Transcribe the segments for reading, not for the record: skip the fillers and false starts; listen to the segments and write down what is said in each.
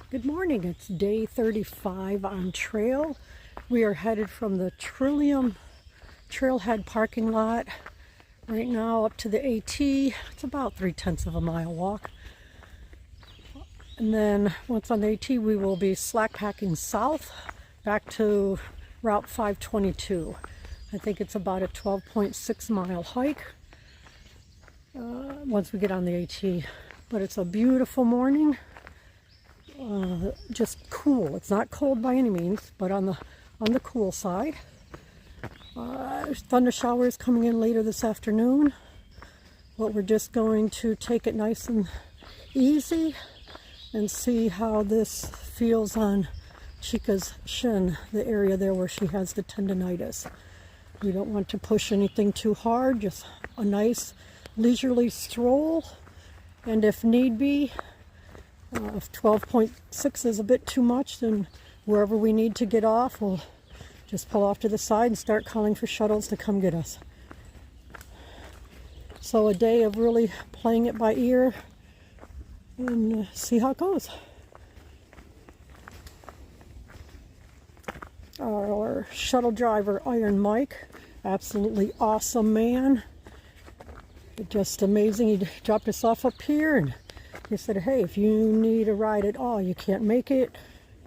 Good morning. It's day 35 on trail. We are headed from the Trailhead parking lot right now up to the AT. It's about 3/10 of a mile walk. And then once on the AT, we will be slackpacking south back to Route 522. I think it's about a 12.6 mile hike once we get on the AT. But it's a beautiful morning. Just cool. It's not cold by any means, but on the cool side. Thunder showers coming in later this afternoon, but we're just going to take it nice and easy and see how this feels on Chica's shin, the area there where she has the tendonitis. We don't want to push anything too hard, just a nice leisurely stroll, and if need be, if 12.6 is a bit too much, then wherever we need to get off, we'll just pull off to the side and start calling for shuttles to come get us. So a day of really playing it by ear and see how it goes. Our shuttle driver, Iron Mike, absolutely awesome man. Just amazing. He dropped us off up here and he said, hey, if you need a ride at all, you can't make it,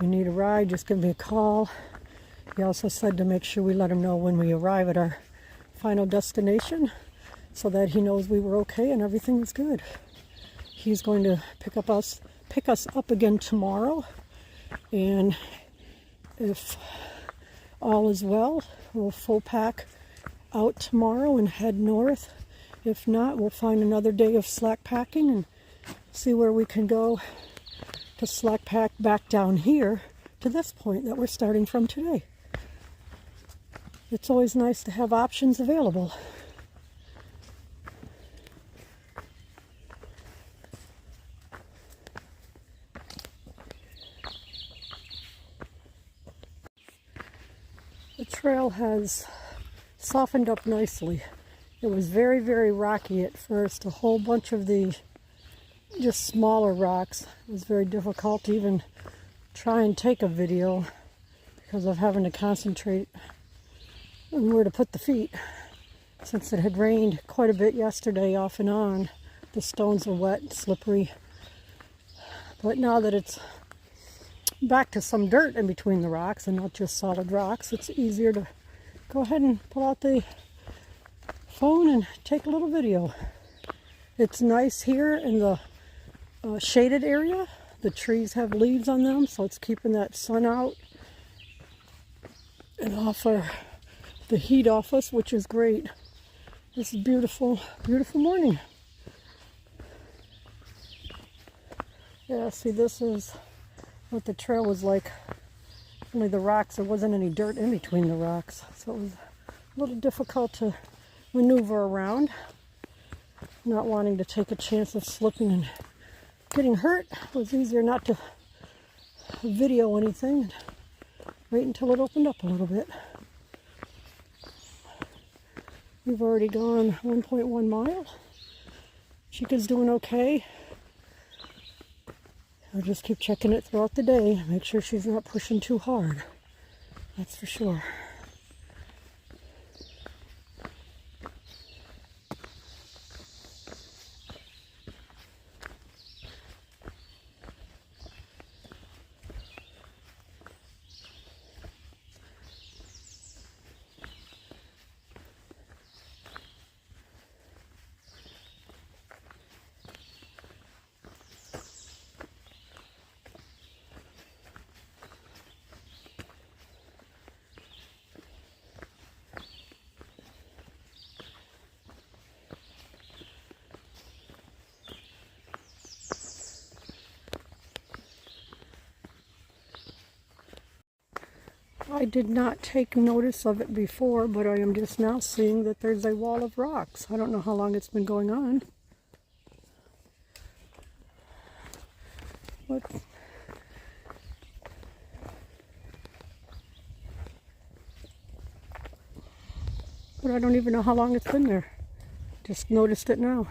you need a ride, just give me a call. He also said to make sure we let him know when we arrive at our final destination so that he knows we were okay and everything was good. He's going to pick us up again tomorrow, and if all is well, we'll full pack out tomorrow and head north. If not, we'll find another day of slack packing and see where we can go to slack pack back down here to this point that we're starting from today. It's always nice to have options available. The trail has softened up nicely. It was very, very rocky at first. A whole bunch of the just smaller rocks. It was very difficult to even try and take a video because of having to concentrate on where to put the feet. Since it had rained quite a bit yesterday off and on, the stones are wet and slippery. But now that it's back to some dirt in between the rocks and not just solid rocks, it's easier to go ahead and pull out the phone and take a little video. It's nice here in the shaded area. The trees have leaves on them, so it's keeping that sun out and offer the heat off us, which is great. This is beautiful, beautiful morning. Yeah, see, this is what the trail was like. Only the rocks, there wasn't any dirt in between the rocks, so it was a little difficult to maneuver around. Not wanting to take a chance of slipping and getting hurt. It was easier not to video anything and wait until it opened up a little bit. We've already gone 1.1 mile. Chica's doing okay. I'll just keep checking it throughout the day. Make sure she's not pushing too hard. That's for sure. I did not take notice of it before, but I am just now seeing that there's a wall of rocks. I don't know how long it's been going on. But I don't even know how long it's been there. Just noticed it now.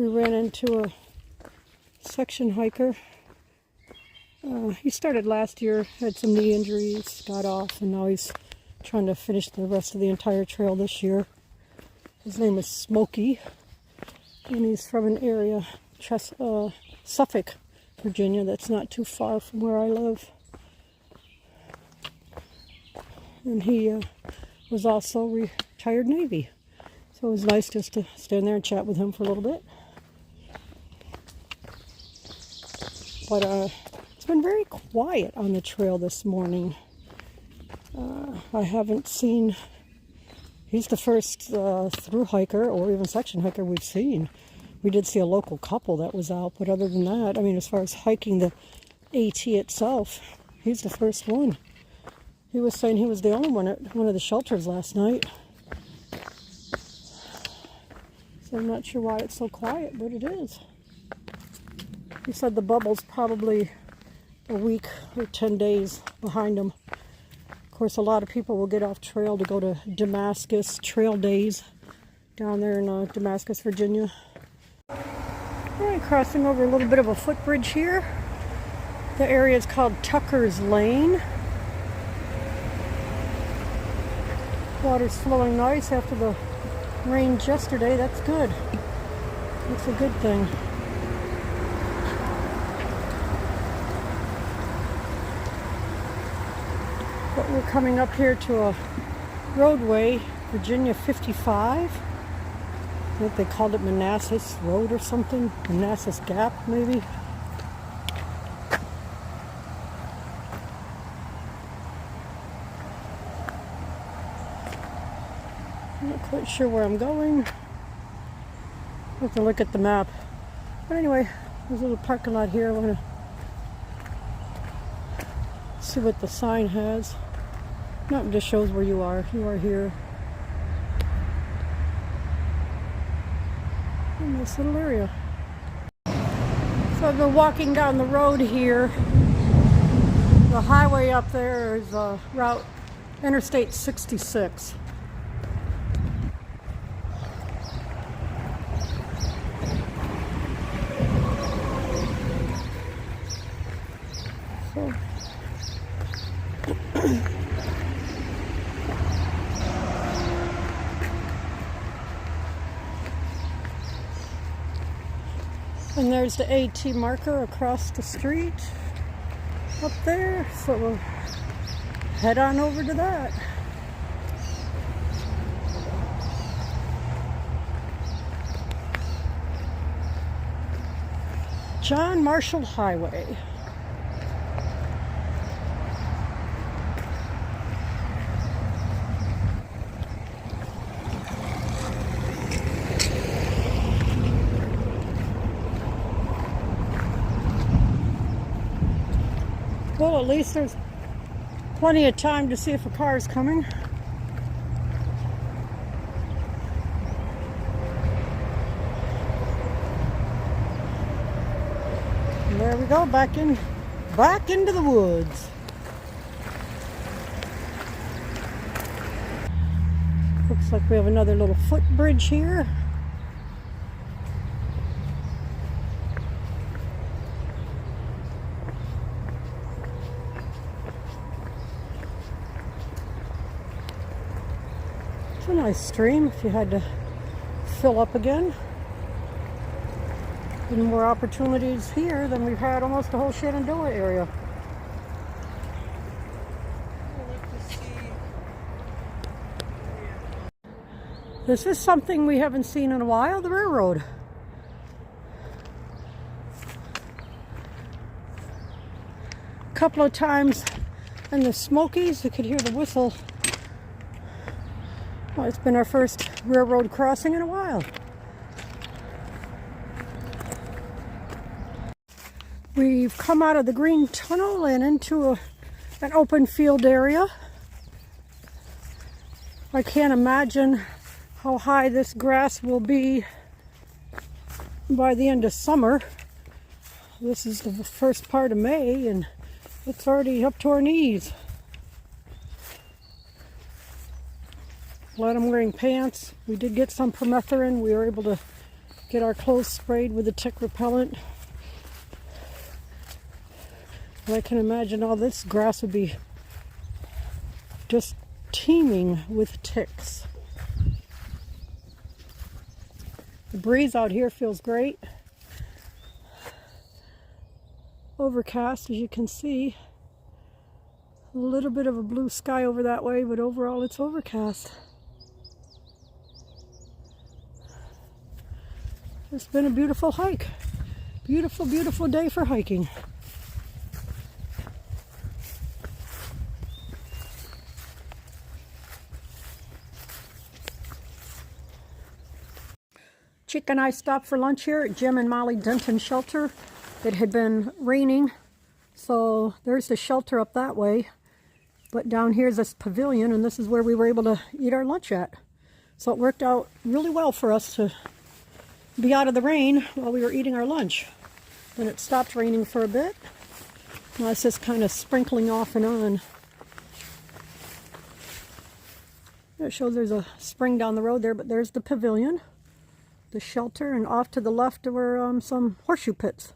We ran into a section hiker. He started last year, had some knee injuries, got off, and now he's trying to finish the rest of the entire trail this year. His name is Smokey, and he's from an area, Suffolk, Virginia, that's not too far from where I live. And he was also retired Navy, so it was nice just to stand there and chat with him for a little bit. But it's been very quiet on the trail this morning. I haven't seen, he's the first through hiker or even section hiker we've seen. We did see a local couple that was out, but other than that, I mean, as far as hiking the AT itself, he's the first one. He was saying he was the only one at one of the shelters last night. So I'm not sure why it's so quiet, but it is. He said the bubble's probably a week or 10 days behind him. Of course, a lot of people will get off trail to go to Damascus Trail Days down there in Damascus, Virginia. All right, crossing over a little bit of a footbridge here. The area is called Tucker's Lane. Water's flowing nice after the rain yesterday. That's good. That's a good thing. But we're coming up here to a roadway, Virginia 55. I think they called it Manassas Road or something. Manassas Gap, maybe. I'm not quite sure where I'm going. I have to look at the map. But anyway, there's a little parking lot here. I want to see what the sign has. No, it just shows where you are. You are here in this little area. So I've been walking down the road here. The highway up there is Route Interstate 66. So and there's the AT marker across the street up there, so we'll head on over to that. John Marshall Highway. Well, at least there's plenty of time to see if a car is coming. And there we go, back into the woods. Looks like we have another little footbridge here. It's a nice stream if you had to fill up again. And more opportunities here than we've had almost the whole Shenandoah area. This is something we haven't seen in a while, the railroad. A couple of times in the Smokies, you could hear the whistle. Well, it's been our first railroad crossing in a while. We've come out of the green tunnel and into an open field area. I can't imagine how high this grass will be by the end of summer. This is the first part of May and it's already up to our knees. Glad I'm wearing pants. We did get some permethrin. We were able to get our clothes sprayed with the tick repellent. I can imagine all this grass would be just teeming with ticks. The breeze out here feels great. Overcast, as you can see. A little bit of a blue sky over that way, but overall it's overcast. It's been a beautiful hike. Beautiful, beautiful day for hiking. Chica and I stopped for lunch here at Jim and Molly Denton shelter. It had been raining, so there's the shelter up that way. But down here's this pavilion, and this is where we were able to eat our lunch at. So it worked out really well for us to be out of the rain while we were eating our lunch. Then it stopped raining for a bit. Now it's just kind of sprinkling off and on. It shows there's a spring down the road there, but there's the pavilion, the shelter, and off to the left were some horseshoe pits.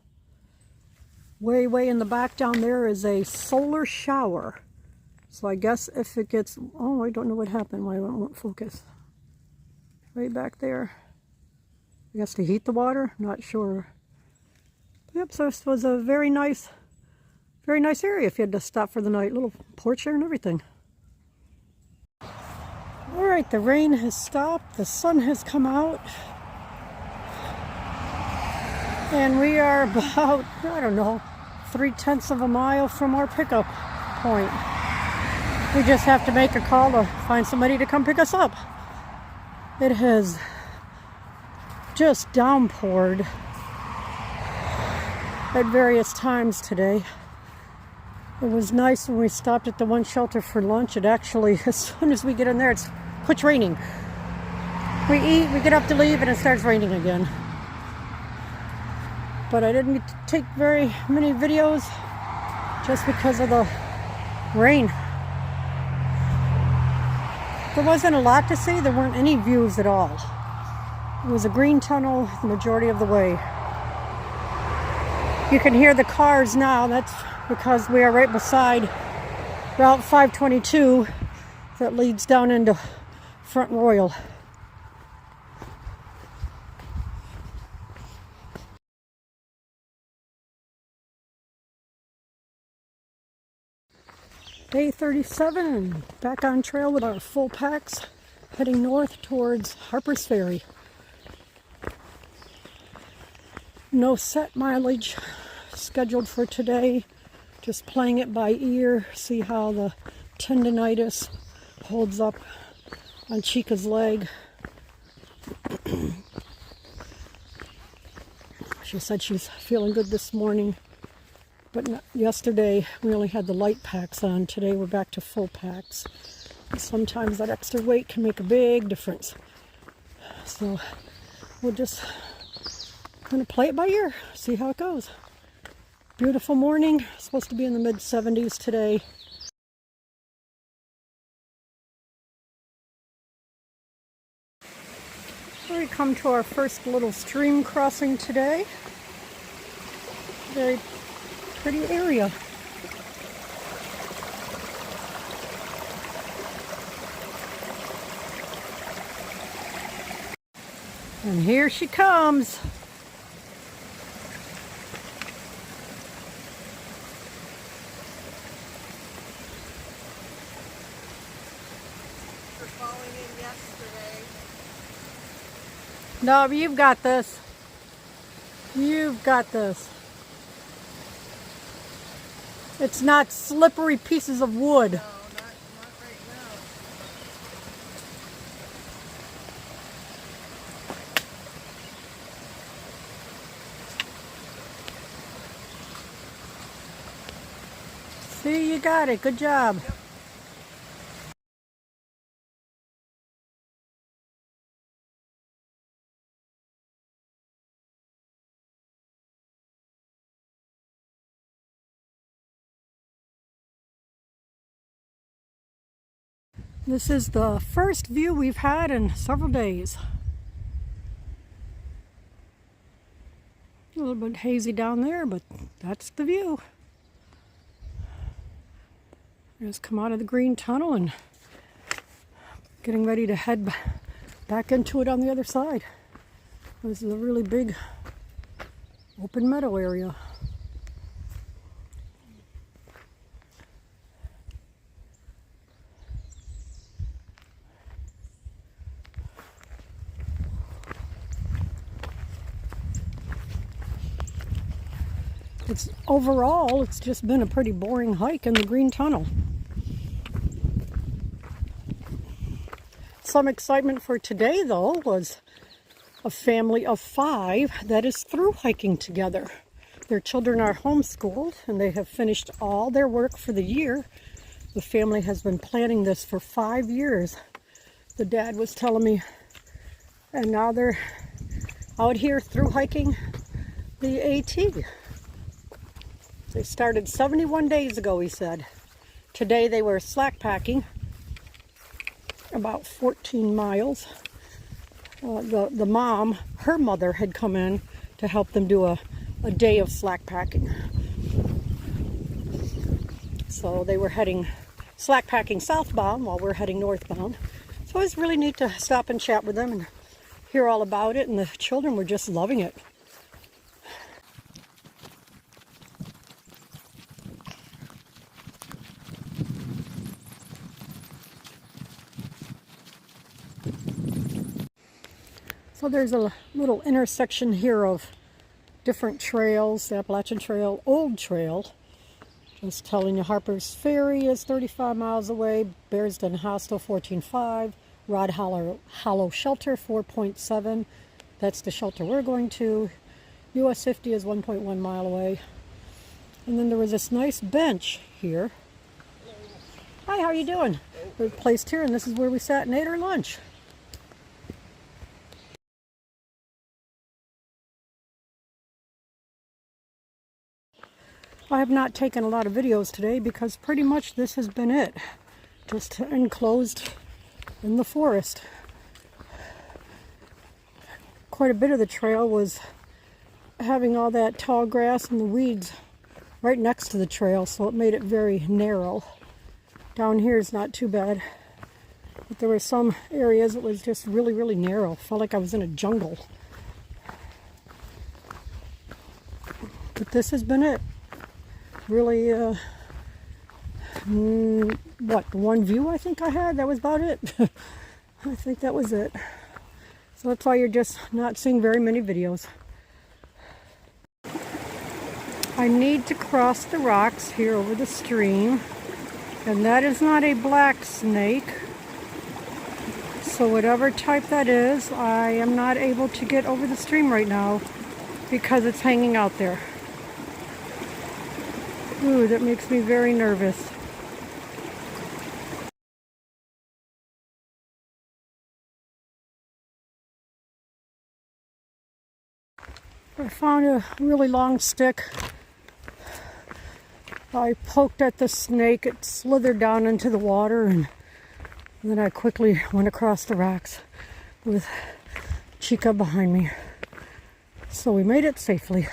Way, way in the back down there is a solar shower. So I guess if it gets, oh, I don't know what happened, why it won't focus. Right back there. I guess to heat the water, not sure. Yep, so this was a very nice area if you had to stop for the night. Little porch there and everything. All right, the rain has stopped. The sun has come out. And we are about, I don't know, 3/10 of a mile from our pickup point. We just have to make a call to find somebody to come pick us up. It has just downpoured at various times today. It was nice when we stopped at the one shelter for lunch. It actually, as soon as we get in there, it quits raining. We eat, we get up to leave, and it starts raining again. But I didn't get to take very many videos just because of the rain. There wasn't a lot to see. There weren't any views at all. It was a green tunnel the majority of the way. You can hear the cars now. That's because we are right beside Route 522 that leads down into Front Royal. Day 37, back on trail with our full packs, heading north towards Harper's Ferry. No set mileage scheduled for today, just playing it by ear, see how the tendonitis holds up on Chica's leg. She said she's feeling good this morning. But yesterday we only had the light packs on. Today we're back to full packs. And sometimes that extra weight can make a big difference. So we'll just kind of play it by ear, see how it goes. Beautiful morning. Supposed to be in the mid-70s today. We come to our first little stream crossing today. Very pretty area. And here she comes. For falling in yesterday. No, you've got this. You've got this. It's not slippery pieces of wood. No, not right now. See, you got it. Good job. Yep. This is the first view we've had in several days. A little bit hazy down there, but that's the view. Just come out of the green tunnel and getting ready to head back into it on the other side. This is a really big open meadow area. Overall, it's just been a pretty boring hike in the green tunnel. Some excitement for today, though, was a family of 5 that is through hiking together. Their children are homeschooled and they have finished all their work for the year. The family has been planning this for 5 years. The dad was telling me, and now they're out here through hiking the AT. They started 71 days ago, he said. Today they were slackpacking about 14 miles. The mom, her mother, had come in to help them do a day of slackpacking. So they were heading slackpacking southbound while we're heading northbound. So it was really neat to stop and chat with them and hear all about it, and the children were just loving it. So there's a little intersection here of different trails. The Appalachian Trail, Old Trail. Just telling you, Harper's Ferry is 35 miles away. Bearsden Hostel 14.5. Rod Hollow Shelter 4.7. That's the shelter we're going to. US 50 is 1.1 mile away. And then there was this nice bench here. Hi, how are you doing? We're placed here, and this is where we sat and ate our lunch. I have not taken a lot of videos today because pretty much this has been it. Just enclosed in the forest. Quite a bit of the trail was having all that tall grass and the weeds right next to the trail, so it made it very narrow. Down here is not too bad, but there were some areas that was just really, really narrow. Felt like I was in a jungle. But this has been it. Really, one view I think I had, that was about it. I think that was it. So that's why you're just not seeing very many videos. I need to cross the rocks here over the stream, and that is not a black snake. So whatever type that is, I am not able to get over the stream right now because it's hanging out there. Ooh, that makes me very nervous. I found a really long stick. I poked at the snake. It slithered down into the water, and then I quickly went across the rocks with Chica behind me. So we made it safely.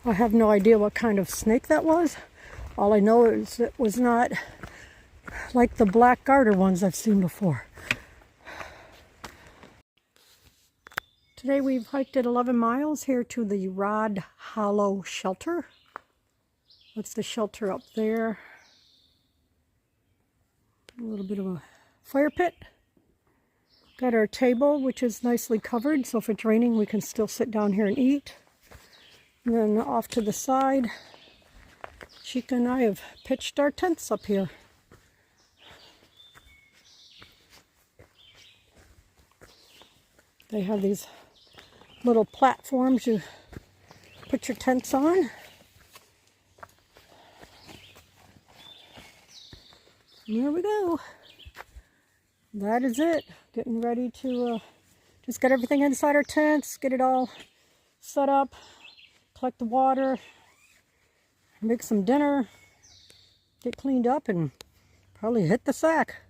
I have no idea what kind of snake that was. All I know is it was not like the black garter ones I've seen before. Today we've hiked at 11 miles here to the Rod Hollow Shelter. That's the shelter up there. A little bit of a fire pit. Got our table, which is nicely covered, so if it's raining we can still sit down here and eat. And then off to the side, Chica and I have pitched our tents up here. They have these little platforms you put your tents on. And there we go. That is it. Getting ready to just get everything inside our tents, get it all set up, collect the water, make some dinner, get cleaned up, and probably hit the sack.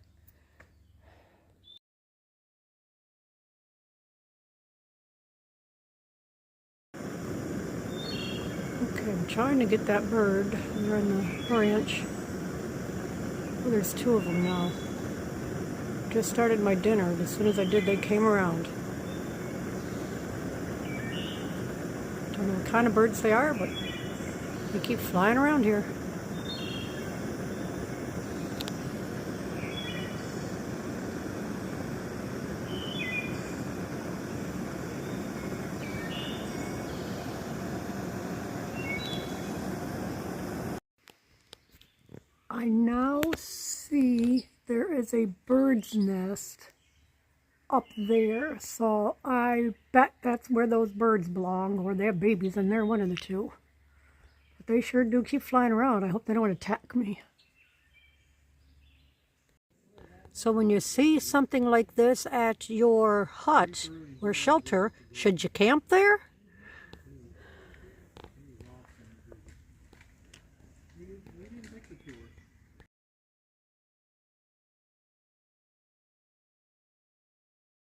I'm trying to get that bird. They're in the branch. Oh, there's two of them now. Just started my dinner. As soon as I did, they came around. Don't know what kind of birds they are, but they keep flying around here. I now see there is a bird's nest up there, so I bet that's where those birds belong, or they have babies in there, one of the two. But they sure do keep flying around. I hope they don't attack me. So when you see something like this at your hut or shelter, should you camp there?